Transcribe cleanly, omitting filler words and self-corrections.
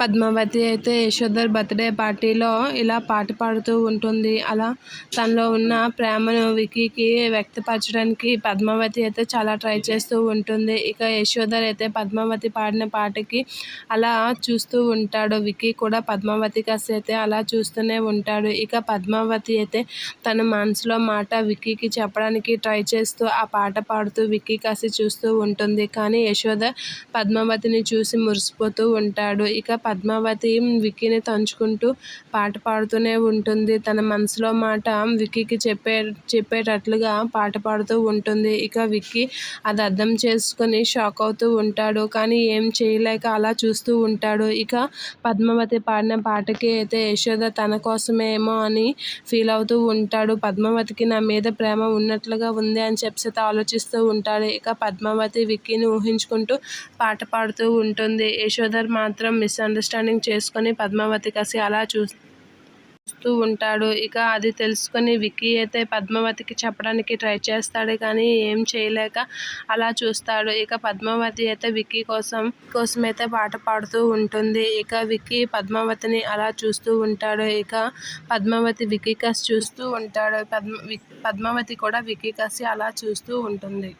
పద్మావతి అయితే యశోధర్ బర్త్డే పార్టీలో ఇలా పాట పాడుతూ ఉంటుంది. అలా తనలో ఉన్న ప్రేమను విక్కీకి వ్యక్తపరచడానికి పద్మావతి అయితే చాలా ట్రై చేస్తూ ఉంటుంది. ఇక యశోధర్ అయితే పద్మావతి పాడిన పాటకి అలా చూస్తూ ఉంటాడు. విక్కీ కూడా పద్మావతి కాసి అయితే అలా చూస్తూనే ఉంటాడు. ఇక పద్మావతి అయితే తన మనసులో మాట విక్కీకి చెప్పడానికి ట్రై చేస్తూ ఆ పాట పాడుతూ విక్కీ కాసి చూస్తూ ఉంటుంది. కానీ యశోధర్ పద్మావతిని చూసి మురిసిపోతూ ఉంటాడు. ఇక పద్మావతి విక్కీని తలుచుకుంటూ పాట పాడుతూనే ఉంటుంది. తన మనసులో మాట విక్కీకి చెప్పేటట్లుగా పాట పాడుతూ ఉంటుంది. ఇక విక్కీ అది అర్థం చేసుకొని షాక్ అవుతూ ఉంటాడు. కానీ ఏం చేయలేక అలా చూస్తూ ఉంటాడు. ఇక పద్మావతి పాడిన పాటకి అయితే యశోద తన కోసమేమో అని ఫీల్ అవుతూ ఉంటాడు. పద్మావతికి నా మీద ప్రేమ ఉన్నట్లుగా ఉంది అని చెప్పి ఆలోచిస్తూ ఉంటాడు. ఇక పద్మావతి విక్కీని ఊహించుకుంటూ పాట పాడుతూ ఉంటుంది. యశోధర్ మాత్రం మిస్అండర్స్టాండింగ్ చేసుకొని పద్మావతి కాసి అలా చూస్తూ ఉంటాడు. ఇక అది తెలుసుకొని విక్కీ అయితే పద్మావతికి చెప్పడానికి ట్రై చేస్తాడు. కానీ ఏం చేయలేక అలా చూస్తాడు. ఇక పద్మావతి అయితే విక్కీ కోసమైతే పాట పాడుతూ ఉంటుంది. ఇక విక్కీ పద్మావతిని అలా చూస్తూ ఉంటాడు. ఇక పద్మావతి విక్కీ కాసి చూస్తూ ఉంటాడు. పద్మావతి కూడా విక్కీ కాసి అలా చూస్తూ ఉంటుంది.